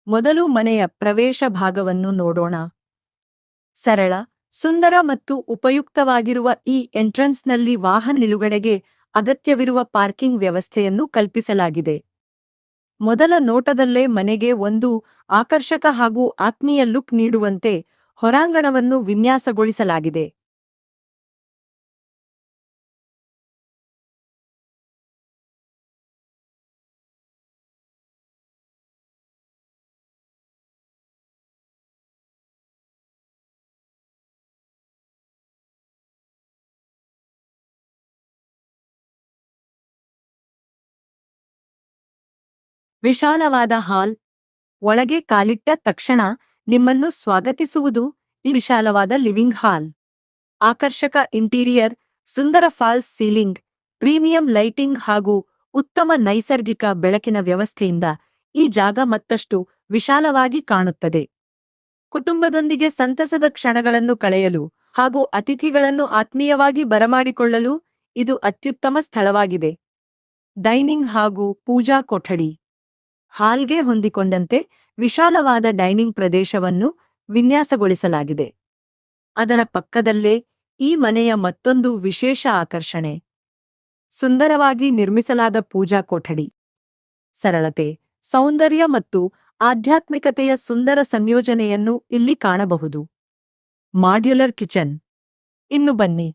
ಮೊದಲು ಮನೆಯ ಪ್ರವೇಶ ಭಾಗವನ್ನು ನೋಡೋಣ. ಸರಳ, ಸುಂದರ ಮತ್ತು ಉಪಯುಕ್ತವಾಗಿರುವ ಈ ಎಂಟ್ರನ್ಸ್ನಲ್ಲಿ ವಾಹನ ನಿಲುಗಡೆಗೆ ಅಗತ್ಯವಿರುವ ಪಾರ್ಕಿಂಗ್ ವ್ಯವಸ್ಥೆಯನ್ನು ಕಲ್ಪಿಸಲಾಗಿದೆ. ಮೊದಲ ನೋಟದಲ್ಲೇ ಮನೆಗೆ ಒಂದು ಆಕರ್ಷಕ ಹಾಗೂ ಆತ್ಮೀಯ ಲುಕ್ ನೀಡುವಂತೆ ಹೊರಾಂಗಣವನ್ನು ವಿನ್ಯಾಸಗೊಳಿಸಲಾಗಿದೆ. ವಿಶಾಲವಾದ ಹಾಲ್. ಒಳಗೆ ಕಾಲಿಟ್ಟ ತಕ್ಷಣ ನಿಮ್ಮನ್ನು ಸ್ವಾಗತಿಸುವುದು ಈ ವಿಶಾಲವಾದ ಲಿವಿಂಗ್ ಹಾಲ್. ಆಕರ್ಷಕ ಇಂಟೀರಿಯರ್, ಸುಂದರ ಫಾಲ್ಸ್ ಸೀಲಿಂಗ್, ಪ್ರೀಮಿಯಂ ಲೈಟಿಂಗ್ ಹಾಗೂ ಉತ್ತಮ ನೈಸರ್ಗಿಕ ಬೆಳಕಿನ ವ್ಯವಸ್ಥೆಯಿಂದ ಈ ಜಾಗ ಮತ್ತಷ್ಟು ವಿಶಾಲವಾಗಿ ಕಾಣುತ್ತದೆ. ಕುಟುಂಬದೊಂದಿಗೆ ಸಂತಸದ ಕ್ಷಣಗಳನ್ನು ಕಳೆಯಲು ಹಾಗೂ ಅತಿಥಿಗಳನ್ನು ಆತ್ಮೀಯವಾಗಿ ಬರಮಾಡಿಕೊಳ್ಳಲು ಇದು ಅತ್ಯುತ್ತಮ ಸ್ಥಳವಾಗಿದೆ. ಡೈನಿಂಗ್ ಹಾಗೂ ಪೂಜಾ ಕೊಠಡಿ. ಹಾಲ್ಗೆ ಹೊಂದಿಕೊಂಡಂತೆ ವಿಶಾಲವಾದ ಡೈನಿಂಗ್ ಪ್ರದೇಶವನ್ನು ವಿನ್ಯಾಸಗೊಳಿಸಲಾಗಿದೆ. ಅದರ ಪಕ್ಕದಲ್ಲೇ ಈ ಮನೆಯ ಮತ್ತೊಂದು ವಿಶೇಷ ಆಕರ್ಷಣೆ, ಸುಂದರವಾಗಿ ನಿರ್ಮಿಸಲಾದ ಪೂಜಾ ಕೊಠಡಿ. ಸರಳತೆ, ಸೌಂದರ್ಯ ಮತ್ತು ಆಧ್ಯಾತ್ಮಿಕತೆಯ ಸುಂದರ ಸಂಯೋಜನೆಯನ್ನು ಇಲ್ಲಿ ಕಾಣಬಹುದು. Modular kitchen. ಇನ್ನು ಬನ್ನಿ,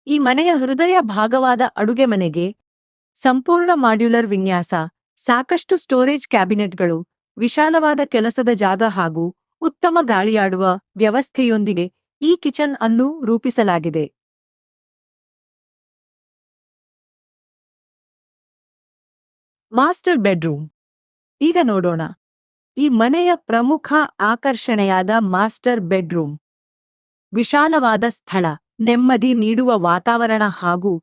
ಈ ಮನೆಯ ಹೃದಯ ಭಾಗವಾದ ಅಡುಗೆ ಮನೆಗೆ ಸಂಪೂರ್ಣ ಮಾಡ್ಯುಲರ್ ವಿನ್ಯಾಸ, ಸಾಕಷ್ಟು ಸ್ಟೋರೇಜ್ ಕ್ಯಾಬಿನೆಟ್ಗಳು, ವಿಶಾಲವಾದ ಕೆಲಸದ ಜಾಗ ಹಾಗೂ ಉತ್ತಮ ಗಾಳಿಯಾಡುವ ವ್ಯವಸ್ಥೆಯೊಂದಿಗೆ ಈ ಕಿಚನ್ ಅನ್ನು ರೂಪಿಸಲಾಗಿದೆ. Master bedroom. ಈಗ ನೋಡೋಣ ಈ ಮನೆಯ ಪ್ರಮುಖ ಆಕರ್ಷಣೆಯಾದ ಮಾಸ್ಟರ್ ಬೆಡ್ರೂಮ್. ವಿಶಾಲವಾದ ಸ್ಥಳ, ನೆಮ್ಮದಿ ನೀಡುವ ವಾತಾವರಣ ಹಾಗೂ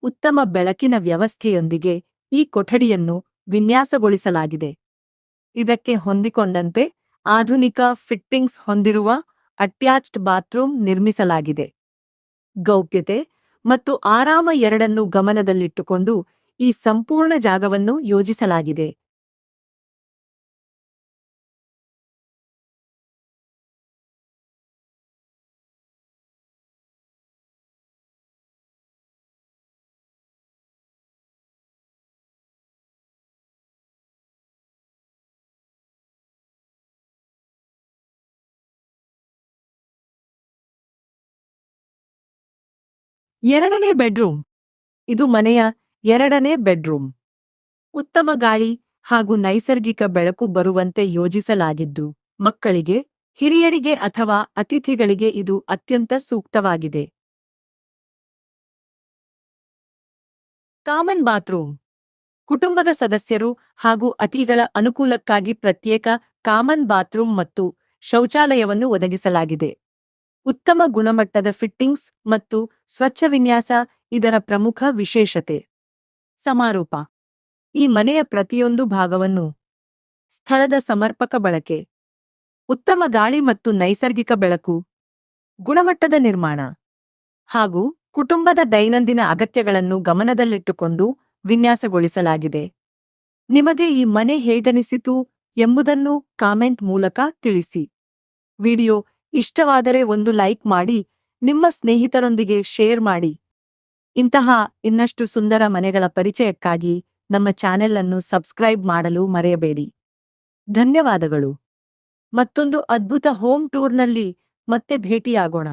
ಉತ್ತಮ ಬೆಳಕಿನ ವ್ಯವಸ್ಥೆಯೊಂದಿಗೆ ಈ ಕೊಠಡಿಯನ್ನು ವಿನ್ಯಾಸಗೊಳಿಸಲಾಗಿದೆ. ಇದಕ್ಕೆ ಹೊಂದಿಕೊಂಡಂತೆ ಆಧುನಿಕ ಫಿಟ್ಟಿಂಗ್ಸ್ ಹೊಂದಿರುವ ಅಟ್ಯಾಚ್ಡ್ ಬಾತ್ರೂಮ್ ನಿರ್ಮಿಸಲಾಗಿದೆ. ಗೌಪ್ಯತೆ ಮತ್ತು ಆರಾಮ ಎರಡನ್ನೂ ಗಮನದಲ್ಲಿಟ್ಟುಕೊಂಡು ಈ ಸಂಪೂರ್ಣ ಜಾಗವನ್ನು ಯೋಜಿಸಲಾಗಿದೆ. ಎರಡನೇ ಬೆಡ್ರೂಮ್. ಇದು ಮನೆಯ ಎರಡನೇ ಬೆಡ್ರೂಮ್. ಉತ್ತಮ ಗಾಳಿ ಹಾಗೂ ನೈಸರ್ಗಿಕ ಬೆಳಕು ಬರುವಂತೆ ಯೋಜಿಸಲಾಗಿದ್ದು, ಮಕ್ಕಳಿಗೆ, ಹಿರಿಯರಿಗೆ ಅಥವಾ ಅತಿಥಿಗಳಿಗೆ ಇದು ಅತ್ಯಂತ ಸೂಕ್ತವಾಗಿದೆ. Common bathroom. ಕುಟುಂಬದ ಸದಸ್ಯರು ಹಾಗೂ ಅತಿಥಿಗಳ ಅನುಕೂಲಕ್ಕಾಗಿ ಪ್ರತ್ಯೇಕ ಕಾಮನ್ ಬಾತ್ರೂಮ್ ಮತ್ತು ಶೌಚಾಲಯವನ್ನು ಒದಗಿಸಲಾಗಿದೆ. ಉತ್ತಮ ಗುಣಮಟ್ಟದ ಫಿಟ್ಟಿಂಗ್ಸ್ ಮತ್ತು ಸ್ವಚ್ಛ ವಿನ್ಯಾಸ ಇದರ ಪ್ರಮುಖ ವಿಶೇಷತೆ. ಸಮಾರೋಪ. ಈ ಮನೆಯ ಪ್ರತಿಯೊಂದು ಭಾಗವನ್ನು ಸ್ಥಳದ ಸಮರ್ಪಕ ಬಳಕೆ, ಉತ್ತಮ ಗಾಳಿ ಮತ್ತು ನೈಸರ್ಗಿಕ ಬೆಳಕು, ಗುಣಮಟ್ಟದ ನಿರ್ಮಾಣ ಹಾಗೂ ಕುಟುಂಬದ ದೈನಂದಿನ ಅಗತ್ಯಗಳನ್ನು ಗಮನದಲ್ಲಿಟ್ಟುಕೊಂಡು ವಿನ್ಯಾಸಗೊಳಿಸಲಾಗಿದೆ. ನಿಮಗೆ ಈ ಮನೆ ಹೇಗನಿಸಿತು ಎಂಬುದನ್ನು ಕಾಮೆಂಟ್ ಮೂಲಕ ತಿಳಿಸಿ. ವಿಡಿಯೋ ಇಷ್ಟವಾದರೆ ಒಂದು ಲೈಕ್ ಮಾಡಿ, ನಿಮ್ಮ ಸ್ನೇಹಿತರೊಂದಿಗೆ ಶೇರ್ ಮಾಡಿ. ಇಂತಹ ಇನ್ನಷ್ಟು ಸುಂದರ ಮನೆಗಳ ಪರಿಚಯಕ್ಕಾಗಿ ನಮ್ಮ ಚಾನೆಲ್ ಅನ್ನು ಸಬ್ಸ್ಕ್ರೈಬ್ ಮಾಡಲು ಮರೆಯಬೇಡಿ. ಧನ್ಯವಾದಗಳು. ಮತ್ತೊಂದು ಅದ್ಭುತ ಹೋಮ್ ಟೂರ್ನಲ್ಲಿ ಮತ್ತೆ ಭೇಟಿಯಾಗೋಣ.